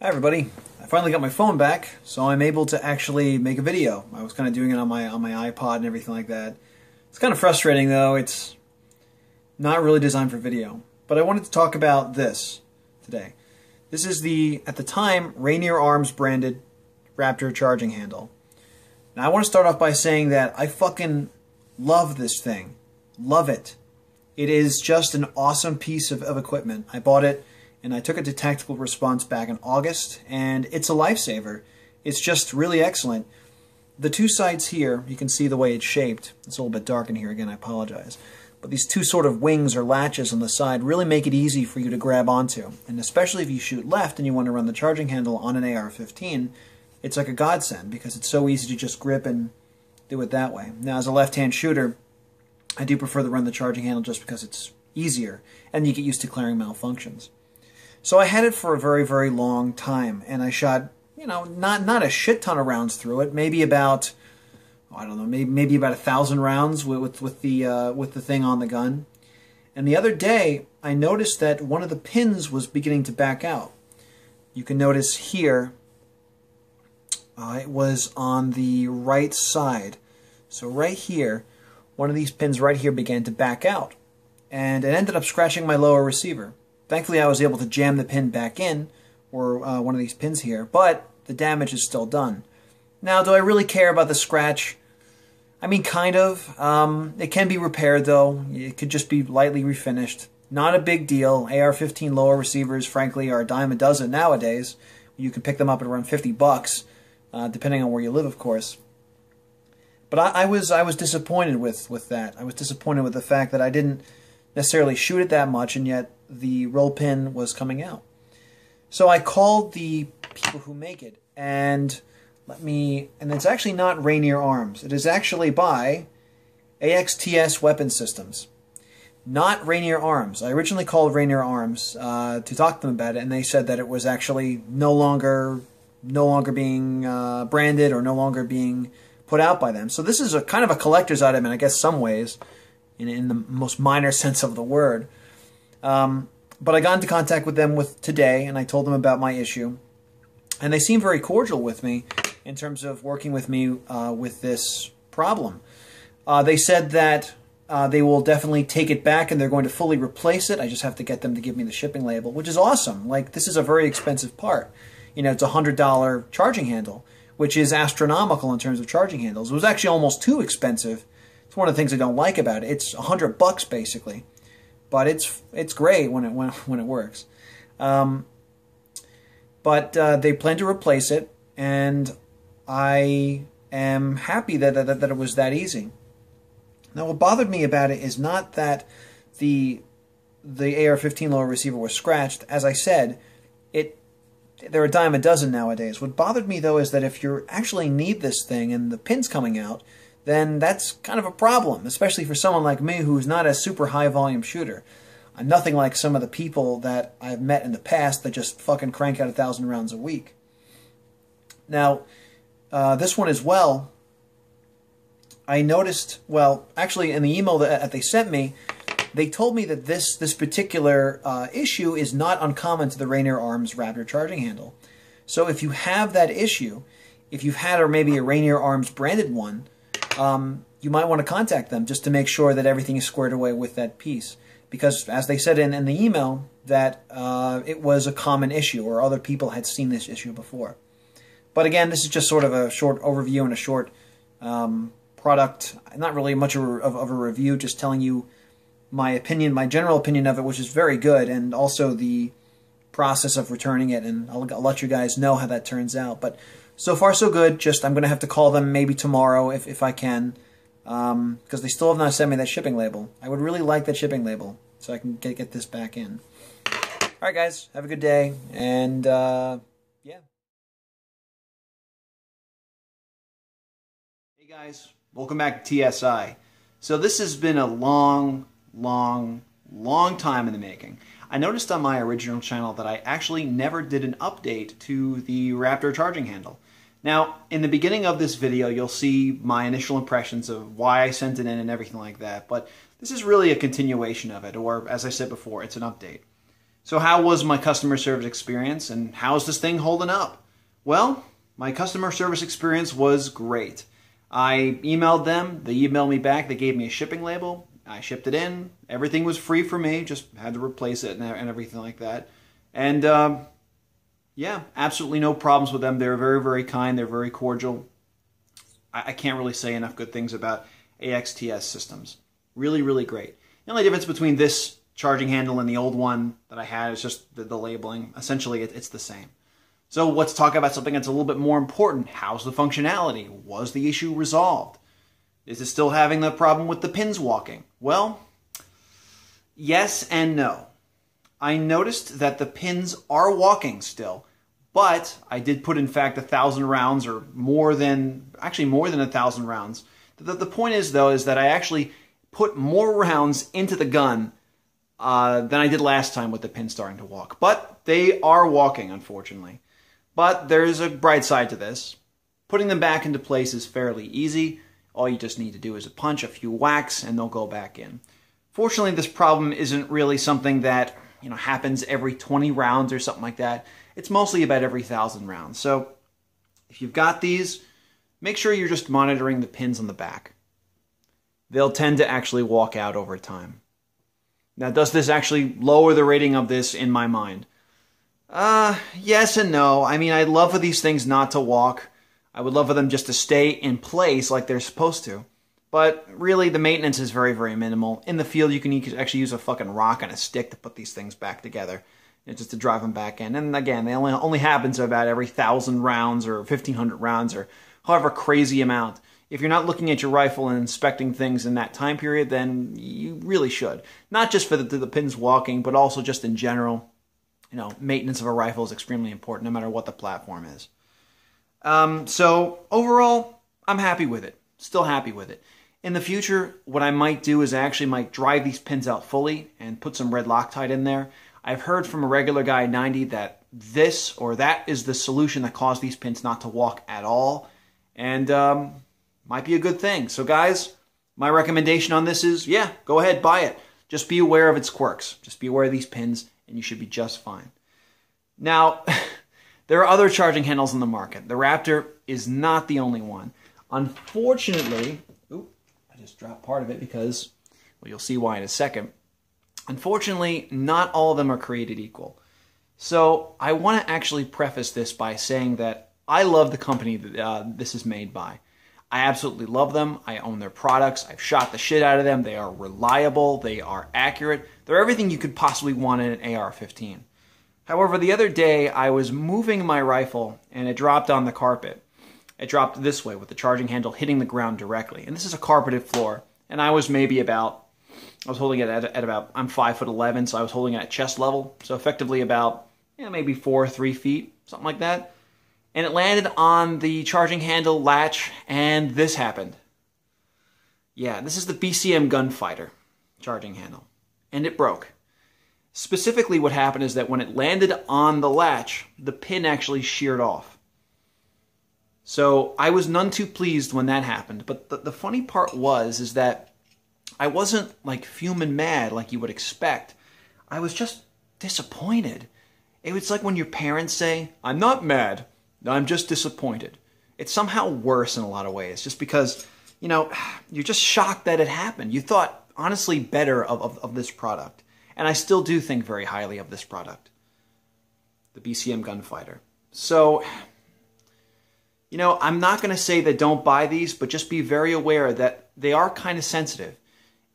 Hi everybody. I finally got my phone back, so I'm able to actually make a video. I was kind of doing it on my iPod and everything like that. It's kind of frustrating though. It's not really designed for video. But I wanted to talk about this today. This is the, at the time, Rainier Arms branded Raptor charging handle. Now I want to start off by saying that I fucking love this thing. Love it. It is just an awesome piece of equipment. I bought it and I took it to Tactical Response back in August, and it's a lifesaver. It's just really excellent. The two sides here, you can see the way it's shaped. It's a little bit dark in here again, I apologize. But these two sort of wings or latches on the side really make it easy for you to grab onto. And especially if you shoot left and you want to run the charging handle on an AR-15, it's like a godsend because it's so easy to just grip and do it that way. Now as a left-hand shooter, I do prefer to run the charging handle just because it's easier and you get used to clearing malfunctions. So I had it for a very, very long time, and I shot, you know, not a shit ton of rounds through it. Maybe about, I don't know, maybe about 1,000 rounds with the thing on the gun. And the other day, I noticed that one of the pins was beginning to back out. You can notice here, it was on the right side. So right here, one of these pins right here began to back out, and it ended up scratching my lower receiver. Thankfully, I was able to jam the pin back in, or one of these pins here, but the damage is still done. Now, do I really care about the scratch? I mean, kind of. It can be repaired, though. It could just be lightly refinished. Not a big deal. AR-15 lower receivers, frankly, are a dime a dozen nowadays. You can pick them up at around 50 bucks, depending on where you live, of course. But I was disappointed with that. I was disappointed with the fact that I didn't necessarily shoot it that much, and yet the roll pin was coming out. So I called the people who make it, and it's actually not Rainier Arms. It is actually by AXTS Weapon Systems, not Rainier Arms. I originally called Rainier Arms to talk to them about it, and they said that it was actually no longer being branded or no longer being put out by them. So this is a kind of a collector's item in, I guess, some ways, in the most minor sense of the word. But I got into contact with them today, and I told them about my issue. And they seem very cordial with me in terms of working with me with this problem. They said that they will definitely take it back and they're going to fully replace it. I just have to get them to give me the shipping label, which is awesome. Like, this is a very expensive part. You know, it's a $100 charging handle, which is astronomical in terms of charging handles. It was actually almost too expensive. It's one of the things I don't like about it. It's $100 basically. But it's great when it works. But they plan to replace it, and I am happy that it was that easy. Now, what bothered me about it is not that the AR-15 lower receiver was scratched. As I said, they're a dime a dozen nowadays. What bothered me though is that if you actually need this thing and the pin's coming out, then that's kind of a problem, especially for someone like me who's not a super high volume shooter. I'm nothing like some of the people that I've met in the past that just fucking crank out 1,000 rounds a week. Now, this one as well, I noticed, well, actually in the email that they sent me, they told me that this particular issue is not uncommon to the Rainier Arms Raptor charging handle. So if you have that issue, if you've had or maybe a Rainier Arms branded one, you might want to contact them just to make sure that everything is squared away with that piece. Because, as they said in the email, that it was a common issue, or other people had seen this issue before. But again, this is just sort of a short overview and a short product, not really much of a review, just telling you my opinion, my general opinion of it, which is very good, and also the process of returning it, and I'll let you guys know how that turns out. But so far, so good. Just I'm going to have to call them maybe tomorrow if I can, because they still have not sent me that shipping label. I would really like that shipping label so I can get this back in. All right, guys. Have a good day, and yeah. Hey, guys. Welcome back to TSI. So this has been a long time in the making. I noticed on my original channel that I actually never did an update to the Raptor charging handle. Now, in the beginning of this video, you'll see my initial impressions of why I sent it in and everything like that, but this is really a continuation of it, or as I said before, it's an update. So how was my customer service experience, and how's this thing holding up? Well, my customer service experience was great. I emailed them, they emailed me back, they gave me a shipping label, I shipped it in, everything was free for me, just had to replace it and everything like that. And yeah, absolutely no problems with them. They're very, very kind, they're very cordial. I can't really say enough good things about AXTS systems. Really, really great. The only difference between this charging handle and the old one that I had is just the labeling. Essentially, it's the same. So let's talk about something that's a little bit more important. How's the functionality? Was the issue resolved? Is it still having the problem with the pins walking? Well, yes and no. I noticed that the pins are walking still, but I did put, in fact, 1,000 rounds or more than 1,000 rounds. The point is, though, is that I actually put more rounds into the gun than I did last time with the pins starting to walk. But they are walking, unfortunately. But there's a bright side to this. Putting them back into place is fairly easy. All you just need to do is a punch, a few whacks, and they'll go back in. Fortunately, this problem isn't really something that happens every 20 rounds or something like that. It's mostly about every 1,000 rounds. So if you've got these, make sure you're just monitoring the pins on the back. They'll tend to actually walk out over time. Now, does this actually lower the rating of this in my mind? Yes and no. I mean, I'd love for these things not to walk. I would love for them just to stay in place like they're supposed to. But really, the maintenance is very, very minimal. In the field, you can actually use a fucking rock and a stick to put these things back together. Just to drive them back in. And again, they only happens about every 1,000 rounds or 1,500 rounds or however crazy amount. If you're not looking at your rifle and inspecting things in that time period, then you really should. Not just for the pins walking, but also just in general. Maintenance of a rifle is extremely important no matter what the platform is. So overall, I'm happy with it. Still happy with it. In the future, what I might do is I actually might drive these pins out fully and put some red Loctite in there. I've heard from a regular guy 90 that this or that is the solution that caused these pins not to walk at all. And might be a good thing. So guys, my recommendation on this is, yeah, go ahead, buy it. Just be aware of its quirks. Just be aware of these pins and you should be just fine. Now, there are other charging handles on the market. The Raptor is not the only one. Unfortunately, I just dropped part of it because, well, you'll see why in a second. Unfortunately, not all of them are created equal. So I want to actually preface this by saying that I love the company that this is made by. I absolutely love them. I own their products. I've shot the shit out of them. They are reliable. They are accurate. They're everything you could possibly want in an AR-15. However, the other day I was moving my rifle and it dropped on the carpet. It dropped this way with the charging handle hitting the ground directly. And this is a carpeted floor. And I was maybe about, I was holding it at about, I'm 5'11", so I was holding it at chest level. So effectively about, maybe 3 feet, something like that. And it landed on the charging handle latch, and this happened. Yeah, this is the BCM Gunfighter charging handle. And it broke. Specifically what happened is that when it landed on the latch, the pin actually sheared off. So I was none too pleased when that happened. But the funny part is that I wasn't like fuming mad like you would expect. I was just disappointed. It was like when your parents say, "I'm not mad, I'm just disappointed." It's somehow worse in a lot of ways, just because, you're just shocked that it happened. You thought, honestly, better of this product. And I still do think very highly of this product, the BCM Gunfighter. So, I'm not going to say that don't buy these, but just be very aware that they are kind of sensitive.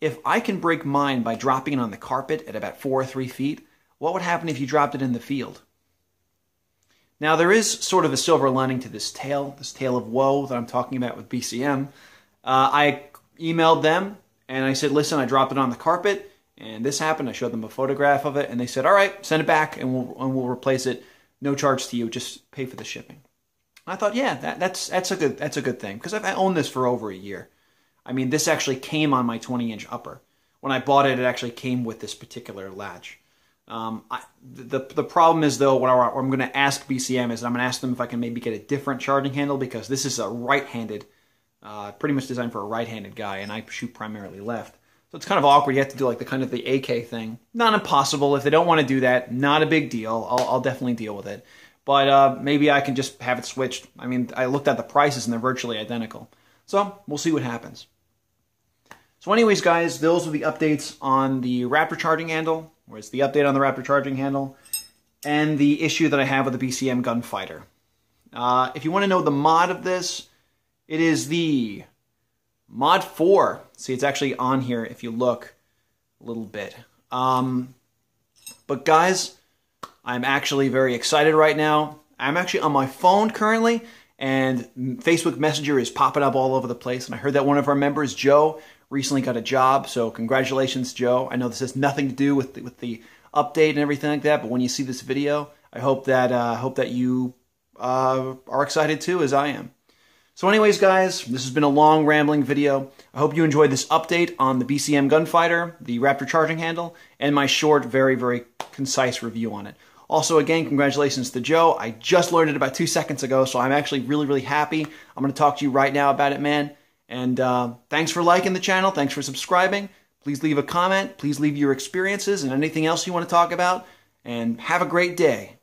If I can break mine by dropping it on the carpet at about 4 or 3 feet, what would happen if you dropped it in the field? Now, there is sort of a silver lining to this tale of woe that I'm talking about with BCM. I emailed them, and I said, listen, I dropped it on the carpet, and this happened. I showed them a photograph of it, and they said, all right, send it back, and we'll replace it. No charge to you, just pay for the shipping. I thought, yeah, that's a good thing, because I've owned this for over a year. I mean, this actually came on my 20-inch upper. When I bought it, it actually came with this particular latch. The problem is, though, what I'm going to ask BCM is I'm going to ask them if I can maybe get a different charging handle, because this is a right-handed, pretty much designed for a right-handed guy, and I shoot primarily left. So So it's kind of awkward. You have to do like the kind of the AK thing. Not impossible. If they don't want to do that, not a big deal. I'll definitely deal with it. But maybe I can just have it switched. I mean, I looked at the prices and they're virtually identical. So we'll see what happens. So anyways, guys, those are the updates on the Raptor charging handle. Where's the update on the Raptor charging handle? And the issue that I have with the BCM Gunfighter. If you want to know the mod of this, it is the mod 4. See, it's actually on here if you look a little bit. But guys, I'm actually very excited right now. I'm actually on my phone currently, and Facebook Messenger is popping up all over the place. And I heard that one of our members, Joe, recently got a job. So congratulations, Joe. I know this has nothing to do with the update and everything like that, but when you see this video, I hope that you are excited too, as I am. So anyways, guys, this has been a long, rambling video. I hope you enjoyed this update on the BCM Gunfighter, the Raptor charging handle, and my short, very, very concise review on it. Also, again, congratulations to Joe. I just learned it about 2 seconds ago, so I'm actually really, really happy. I'm going to talk to you right now about it, man. And thanks for liking the channel. Thanks for subscribing. Please leave a comment. Please leave your experiences and anything else you want to talk about. And have a great day.